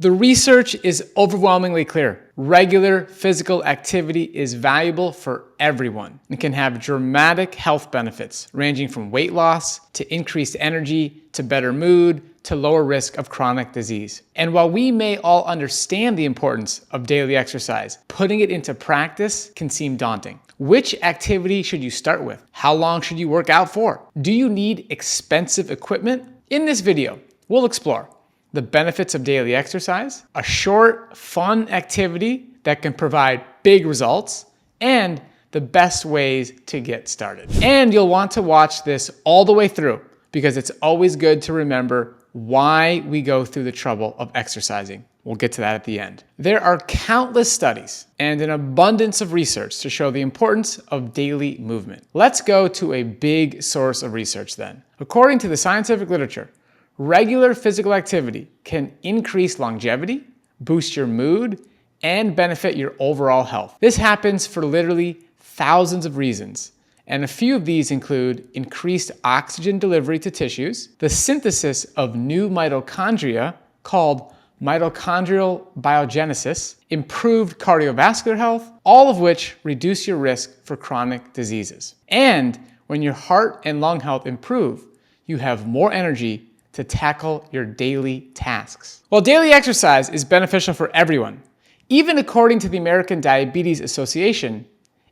The research is overwhelmingly clear. Regular physical activity is valuable for everyone and can have dramatic health benefits ranging from weight loss to increased energy to better mood to lower risk of chronic disease. And while we may all understand the importance of daily exercise, putting it into practice can seem daunting. Which activity should you start with? How long should you work out for? Do you need expensive equipment? In this video, we'll explore the benefits of daily exercise, a short, fun activity that can provide big results, and the best ways to get started. And you'll want to watch this all the way through because it's always good to remember why we go through the trouble of exercising. We'll get to that at the end. There are countless studies and an abundance of research to show the importance of daily movement. Let's go to a big source of research then. According to the scientific literature, regular physical activity can increase longevity, boost your mood, and benefit your overall health. This happens for literally thousands of reasons, and a few of these include increased oxygen delivery to tissues, the synthesis of new mitochondria called mitochondrial biogenesis, improved cardiovascular health, all of which reduce your risk for chronic diseases. And when your heart and lung health improve, you have more energy to tackle your daily tasks. While daily exercise is beneficial for everyone, even according to the American Diabetes Association,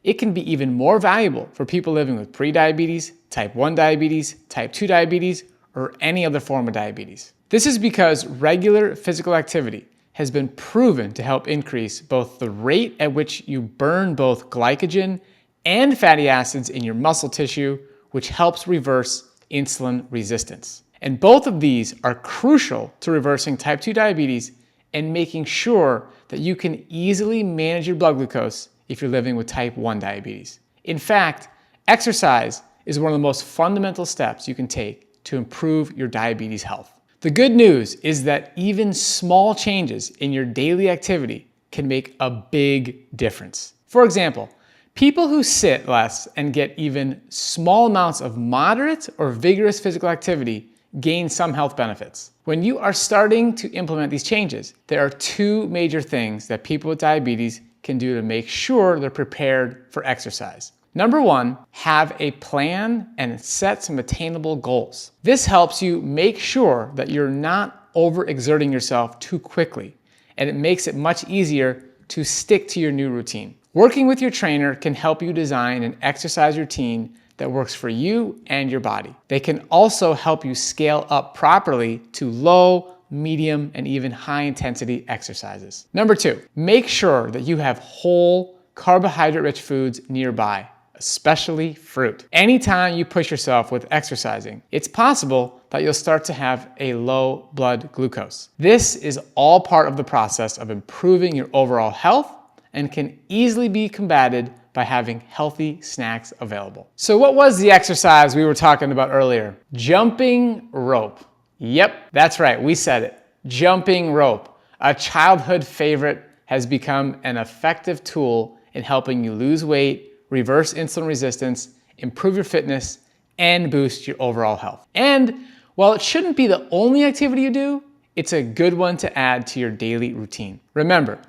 it can be even more valuable for people living with prediabetes, type 1 diabetes, type 2 diabetes, or any other form of diabetes. This is because regular physical activity has been proven to help increase both the rate at which you burn both glycogen and fatty acids in your muscle tissue, which helps reverse insulin resistance. And both of these are crucial to reversing type 2 diabetes and making sure that you can easily manage your blood glucose if you're living with type 1 diabetes. In fact, exercise is one of the most fundamental steps you can take to improve your diabetes health. The good news is that even small changes in your daily activity can make a big difference. For example, people who sit less and get even small amounts of moderate or vigorous physical activity gain some health benefits. When you are starting to implement these changes, there are two major things that people with diabetes can do to make sure they're prepared for exercise. Number one, have a plan and set some attainable goals. This helps you make sure that you're not overexerting yourself too quickly, and it makes it much easier to stick to your new routine. Working with your trainer can help you design an exercise routine that works for you and your body. They can also help you scale up properly to low, medium, and even high intensity exercises. Number two, make sure that you have whole, carbohydrate-rich foods nearby, especially fruit. Anytime you push yourself with exercising, it's possible that you'll start to have a low blood glucose. This is all part of the process of improving your overall health and can easily be combated by having healthy snacks available. So what was the exercise we were talking about earlier? Jumping rope. Yep, that's right, we said it. Jumping rope, a childhood favorite, has become an effective tool in helping you lose weight, reverse insulin resistance, improve your fitness, and boost your overall health. And while it shouldn't be the only activity you do, it's a good one to add to your daily routine. Remember,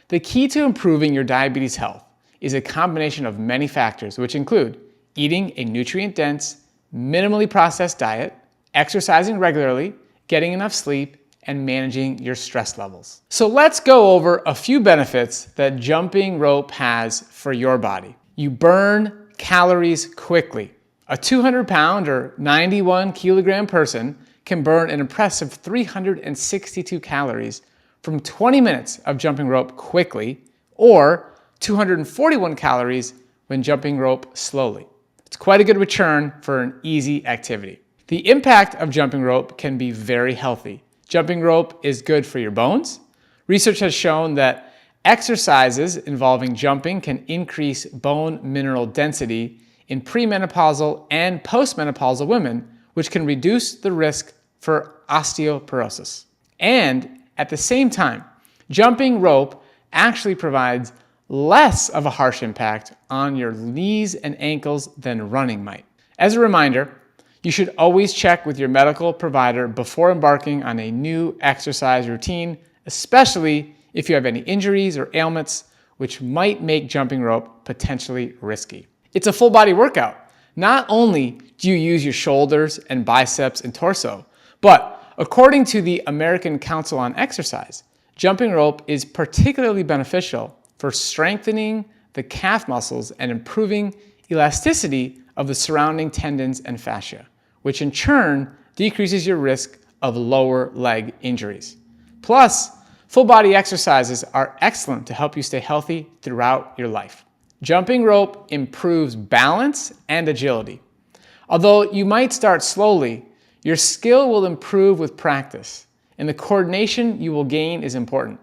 the key to improving your diabetes health is a combination of many factors, which include eating a nutrient-dense, minimally processed diet, exercising regularly, getting enough sleep, and managing your stress levels. So let's go over a few benefits that jumping rope has for your body. You burn calories quickly. A 200-pound or 91-kilogram person can burn an impressive 362 calories from 20 minutes of jumping rope quickly, or 241 calories when jumping rope slowly. It's quite a good return for an easy activity. The impact of jumping rope can be very healthy. Jumping rope is good for your bones. Research has shown that exercises involving jumping can increase bone mineral density in premenopausal and postmenopausal women, which can reduce the risk for osteoporosis. And at the same time, jumping rope actually provides less of a harsh impact on your knees and ankles than running might. As a reminder, you should always check with your medical provider before embarking on a new exercise routine, especially if you have any injuries or ailments, which might make jumping rope potentially risky. It's a full body workout. Not only do you use your shoulders and biceps and torso, but according to the American Council on Exercise, jumping rope is particularly beneficial for strengthening the calf muscles and improving elasticity of the surrounding tendons and fascia, which in turn decreases your risk of lower leg injuries. Plus, full body exercises are excellent to help you stay healthy throughout your life. Jumping rope improves balance and agility. Although you might start slowly, your skill will improve with practice, and the coordination you will gain is important.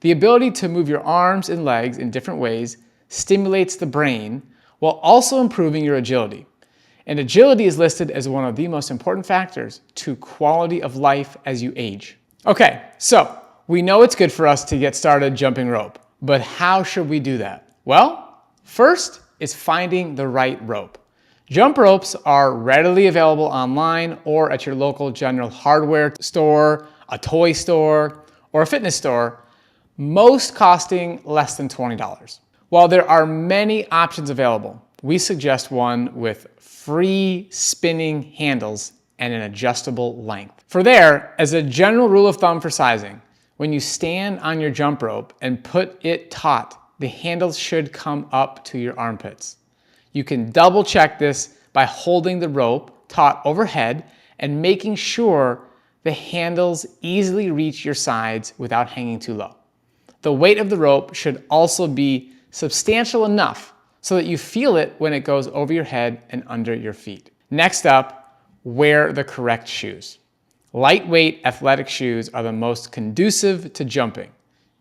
The ability to move your arms and legs in different ways stimulates the brain while also improving your agility. And agility is listed as one of the most important factors to quality of life as you age. Okay, so we know it's good for us to get started jumping rope, but how should we do that? Well, first is finding the right rope. Jump ropes are readily available online or at your local general hardware store, a toy store, or a fitness store, most costing less than $20. While there are many options available, we suggest one with free spinning handles and an adjustable length. For there, as a general rule of thumb for sizing, when you stand on your jump rope and put it taut, the handles should come up to your armpits. You can double check this by holding the rope taut overhead and making sure the handles easily reach your sides without hanging too low. The weight of the rope should also be substantial enough so that you feel it when it goes over your head and under your feet. Next up, wear the correct shoes. Lightweight athletic shoes are the most conducive to jumping.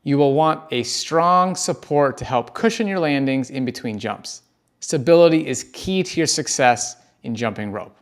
You will want a strong support to help cushion your landings in between jumps. Stability is key to your success in jumping rope.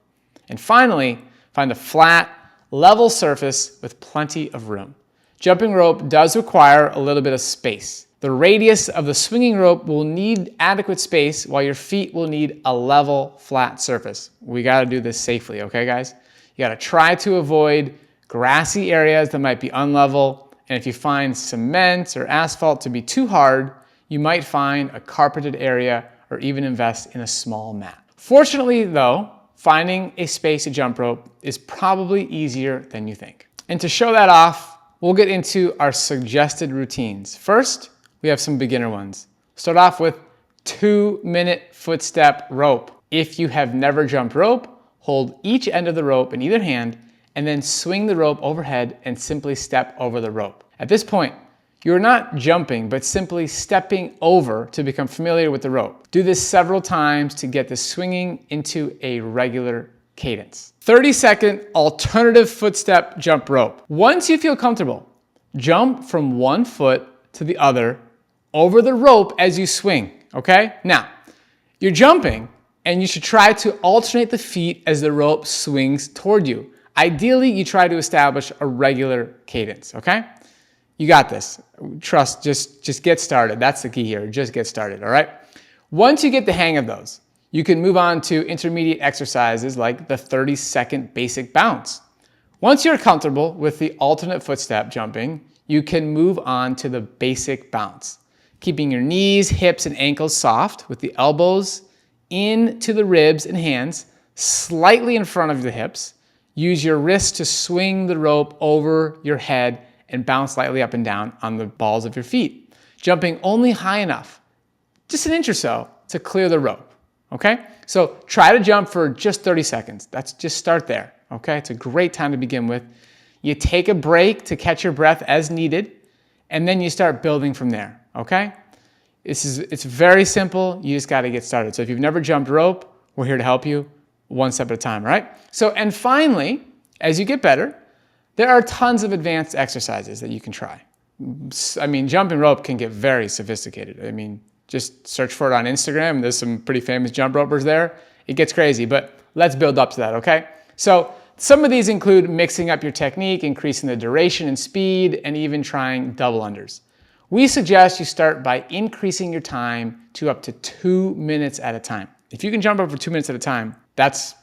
And finally, find a flat, level surface with plenty of room. Jumping rope does require a little bit of space. The radius of the swinging rope will need adequate space while your feet will need a level, flat surface. We gotta do this safely, okay guys? You gotta try to avoid grassy areas that might be unlevel, and if you find cement or asphalt to be too hard, you might find a carpeted area or even invest in a small mat. Fortunately though, finding a space to jump rope is probably easier than you think. And to show that off, we'll get into our suggested routines. First, we have some beginner ones. Start off with 2-minute footstep rope. If you have never jumped rope, hold each end of the rope in either hand and then swing the rope overhead and simply step over the rope. At this point, you're not jumping, but simply stepping over to become familiar with the rope. Do this several times to get the swinging into a regular cadence. 30-second alternative footstep jump rope. Once you feel comfortable, jump from one foot to the other over the rope as you swing, okay? Now, you're jumping and you should try to alternate the feet as the rope swings toward you. Ideally, you try to establish a regular cadence, okay? You got this. Trust, just get started. That's the key here, just get started, all right? Once you get the hang of those, you can move on to intermediate exercises like the 30-second basic bounce. Once you're comfortable with the alternate footstep jumping, you can move on to the basic bounce, keeping your knees, hips, and ankles soft with the elbows into the ribs and hands slightly in front of the hips. Use your wrists to swing the rope over your head and bounce slightly up and down on the balls of your feet, jumping only high enough, just an inch or so, to clear the rope, okay? So try to jump for just 30 seconds. That's just start there, okay? It's a great time to begin with. You take a break to catch your breath as needed, and then you start building from there, okay? It's very simple. You just got to get started. So if you've never jumped rope, we're here to help you one step at a time, all right? So, and finally, as you get better, there are tons of advanced exercises that you can try. I mean, jumping rope can get very sophisticated. I mean, just search for it on Instagram. There's some pretty famous jump ropers there. It gets crazy, but let's build up to that, okay? So some of these include mixing up your technique, increasing the duration and speed, and even trying double unders. We suggest you start by increasing your time to up to 2 minutes at a time. If you can jump up for 2 minutes at a time, that's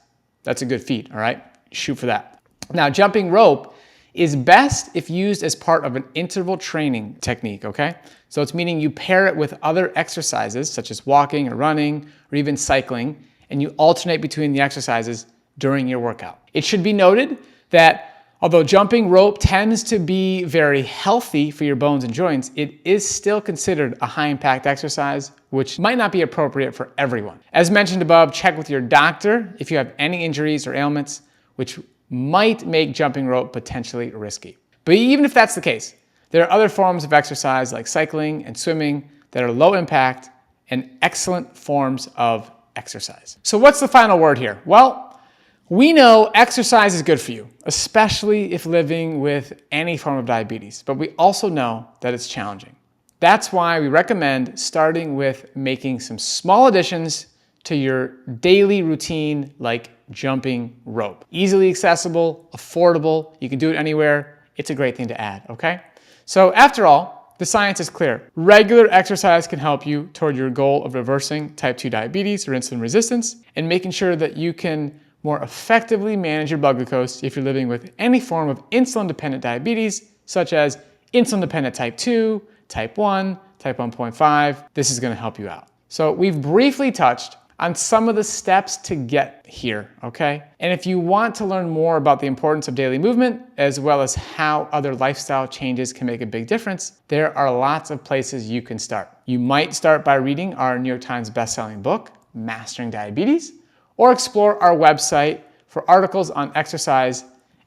a good feat, all right? Shoot for that. Now, jumping rope is best if used as part of an interval training technique, okay? So it's meaning you pair it with other exercises such as walking or running or even cycling, and you alternate between the exercises during your workout. It should be noted that although jumping rope tends to be very healthy for your bones and joints, it is still considered a high impact exercise, which might not be appropriate for everyone. As mentioned above, check with your doctor if you have any injuries or ailments, which might make jumping rope potentially risky. But even if that's the case, there are other forms of exercise like cycling and swimming that are low impact and excellent forms of exercise. So what's the final word here? Well, we know exercise is good for you, especially if living with any form of diabetes, but we also know that it's challenging. That's why we recommend starting with making some small additions to your daily routine like jumping rope. Easily accessible, affordable, you can do it anywhere. It's a great thing to add, okay? So after all, the science is clear. Regular exercise can help you toward your goal of reversing type 2 diabetes or insulin resistance and making sure that you can more effectively manage your blood glucose if you're living with any form of insulin-dependent diabetes, such as insulin-dependent type 2, type 1, type 1.5. This is going to help you out. So we've briefly touched on some of the steps to get here, okay? And if you want to learn more about the importance of daily movement, as well as how other lifestyle changes can make a big difference, there are lots of places you can start. You might start by reading our New York Times bestselling book, Mastering Diabetes, or explore our website for articles on exercise,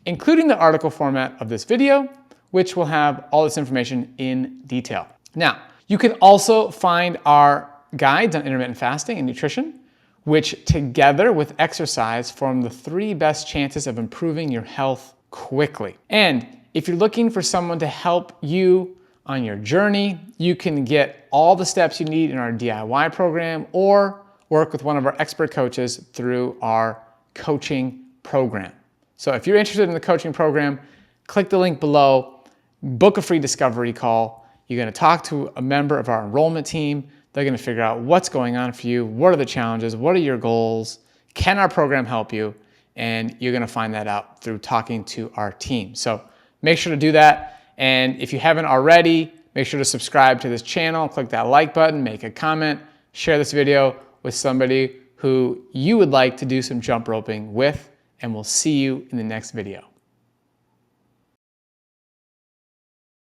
including the article format of this video, which will have all this information in detail. Now, you can also find our guides on intermittent fasting and nutrition, which together with exercise form the 3 best chances of improving your health quickly. And if you're looking for someone to help you on your journey, you can get all the steps you need in our DIY program or work with one of our expert coaches through our coaching program. So if you're interested in the coaching program, click the link below, book a free discovery call. You're going to talk to a member of our enrollment team. They're going to figure out what's going on for you, what are the challenges, what are your goals, can our program help you? And you're going to find that out through talking to our team. So make sure to do that. And if you haven't already, make sure to subscribe to this channel, click that like button, make a comment, share this video with somebody who you would like to do some jump roping with, and we'll see you in the next video.